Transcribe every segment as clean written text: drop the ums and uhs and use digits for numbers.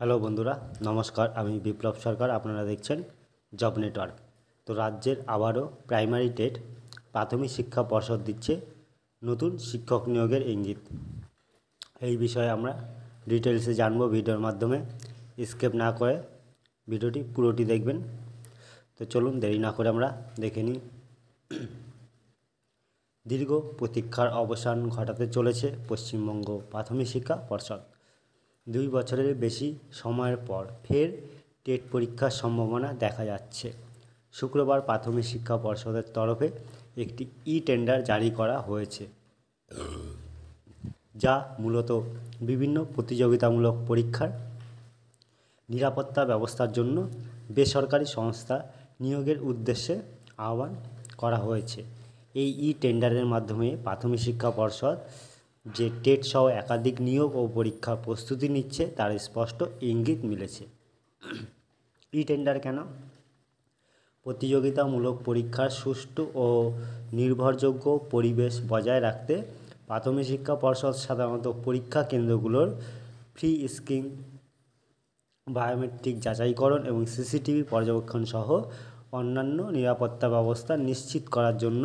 Hello বন্ধুরা, নমস্কার। আমি বিপ্লব সরকার। আপনারা দেখছেন জব নেটওয়ার্ক। তো রাজ্যের আবারও প্রাইমারি টেট প্রাথমিক শিক্ষা পর্ষদ দিচ্ছে নতুন শিক্ষক নিয়োগের ইঙ্গিত। এই বিষয়ে আমরা ডিটেলসে জানবো ভিডিওর মাধ্যমে। স্কিপ না করে ভিডিওটি পুরোটি দেখবেন। তো চলুন দেরি না করে আমরা দেখে নিই। দীর্ঘ প্রতীক্ষার অবসান ঘটাতে চলেছে পশ্চিমবঙ্গ প্রাথমিক শিক্ষা পর্ষদ। 2 বছরের বেশি সময়ের পর ফের টেট পরীক্ষার সম্ভাবনা দেখা যাচ্ছে। শুক্রবার প্রাথমিক শিক্ষা পর্ষদের তরফে একটি টেন্ডার জারি করা হয়েছে, যা মূলত বিভিন্ন প্রতিযোগিতামূলক পরীক্ষার নিরাপত্তা ব্যবস্থার জন্য বেসরকারি সংস্থা নিয়োগের উদ্দেশ্যে আহ্বান করা হয়েছে। এই টেন্ডারের মাধ্যমে প্রাথমিক শিক্ষা পর্ষদ যে টেট সহ একাধিক নিয়োগ ও পরীক্ষার প্রস্তুতি নিচ্ছে তার স্পষ্ট ইঙ্গিত মিলেছে। টেন্ডার কেন? প্রতিযোগিতামূলক পরীক্ষার সুষ্ঠু ও নির্ভরযোগ্য পরিবেশ বজায় রাখতে প্রাথমিক শিক্ষা পর্ষদ সাধারণত পরীক্ষা কেন্দ্রগুলোর ফ্রি স্ক্রিনিং, বায়োমেট্রিক যাচাইকরণ এবং সিসিটিভি পর্যবেক্ষণ সহ অন্যান্য নিরাপত্তা ব্যবস্থা নিশ্চিত করার জন্য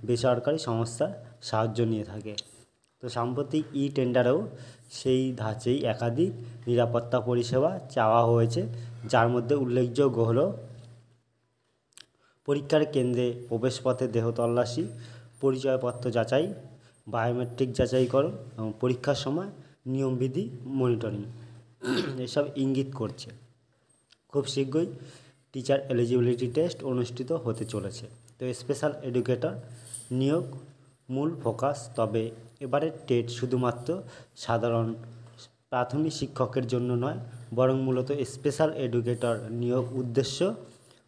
বেসরকারি সংস্থার সাহায্য নিয়ে থাকে। তো সাম্প্রতিক টেন্ডারেও সেই ধাঁচেই একাধিক নিরাপত্তা পরিষেবা চাওয়া হয়েছে, যার মধ্যে উল্লেখযোগ্য হল পরীক্ষার কেন্দ্রে প্রবেশপথে দেহ তল্লাশি, পরিচয়পত্র যাচাই, বায়োমেট্রিক যাচাইকরণ এবং পরীক্ষার সময় নিয়মবিধি মনিটরিং। এসব ইঙ্গিত করছে খুব শীঘ্রই টিচার এলিজিবিলিটি টেস্ট অনুষ্ঠিত হতে চলেছে। তো স্পেশাল এডুকেটর নিয়োগ মূল ফোকাস। তবে এবারের টেট শুধুমাত্র সাধারণ প্রাথমিক শিক্ষকের জন্য নয়, বরং মূলত স্পেশাল এডুকেটর নিয়োগ উদ্দেশ্য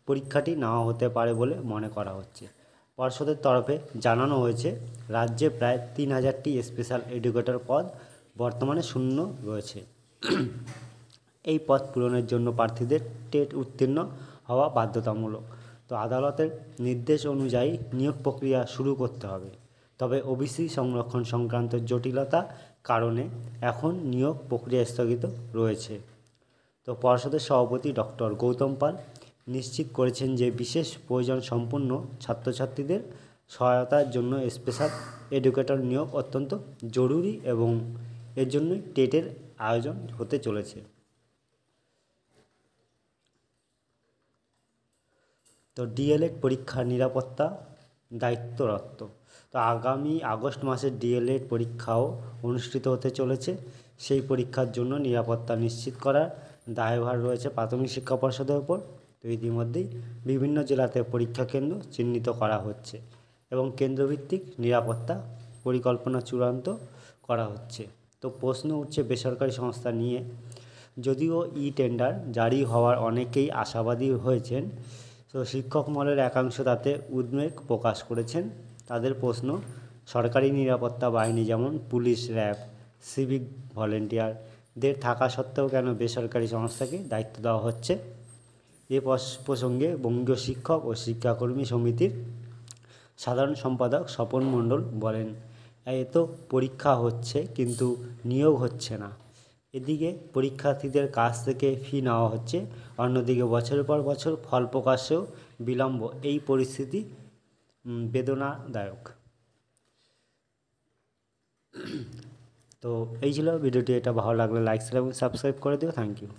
পরীক্ষাটি নেওয়া হতে পারে বলে মনে করা হচ্ছে। পর্ষদের তরফে জানানো হয়েছে, রাজ্যে প্রায় 3000টি স্পেশাল এডুকেটর পদ বর্তমানে শূন্য রয়েছে। এই পদ পূরণের জন্য প্রার্থীদের টেট উত্তীর্ণ হওয়া বাধ্যতামূলক। তো আদালতের নির্দেশ অনুযায়ী নিয়োগ প্রক্রিয়া শুরু করতে হবে। তবে ওবিসি সংরক্ষণ সংক্রান্ত জটিলতা কারণে এখন নিয়োগ প্রক্রিয়া স্থগিত রয়েছে। তো পর্ষদের সভাপতি ডক্টর গৌতম পাল নিশ্চিত করেছেন যে বিশেষ প্রয়োজন সম্পন্ন ছাত্রছাত্রীদের সহায়তার জন্য স্পেশাল এডুকেটর নিয়োগ অত্যন্ত জরুরি এবং এর জন্যই টেটের আয়োজন হতে চলেছে। তো ডিএলএড পরীক্ষার নিরাপত্তা দায়িত্বরত। তো আগামী আগস্ট মাসে ডিএলএড পরীক্ষাও অনুষ্ঠিত হতে চলেছে। সেই পরীক্ষার জন্য নিরাপত্তা নিশ্চিত করার দায়ভার রয়েছে প্রাথমিক শিক্ষা পর্ষদের ওপর। তো ইতিমধ্যেই বিভিন্ন জেলাতে পরীক্ষা কেন্দ্র চিহ্নিত করা হচ্ছে এবং কেন্দ্রভিত্তিক নিরাপত্তা পরিকল্পনা চূড়ান্ত করা হচ্ছে। তো প্রশ্ন উঠছে বেসরকারি সংস্থা নিয়ে। যদিও টেন্ডার জারি হওয়ার অনেকেই আশাবাদী হয়েছেন, তো শিক্ষক মহলের একাংশ তাতে উদ্বেগ প্রকাশ করেছেন। তাদের প্রশ্ন, সরকারি নিরাপত্তা বাহিনী যেমন পুলিশ, র্যাব, সিভিক ভলেন্টিয়ারদের থাকা সত্ত্বেও কেন বেসরকারি সংস্থাকে দায়িত্ব দেওয়া হচ্ছে? এ প্রসঙ্গে বঙ্গীয় শিক্ষক ও শিক্ষাকর্মী সমিতির সাধারণ সম্পাদক স্বপন মণ্ডল বলেন, এ তো পরীক্ষা হচ্ছে কিন্তু নিয়োগ হচ্ছে না। এদিকে পরীক্ষার্থীদের কাছ থেকে ফি নেওয়া হচ্ছে, অন্যদিকে বছরের পর বছর ফল প্রকাশেও বিলম্ব। এই পরিস্থিতি বেদনাদায়ক। তো এই ছিল ভিডিওটি। এটা ভালো লাগলে লাইক, শেয়ার এবং সাবস্ক্রাইব করে দিও। Thank you.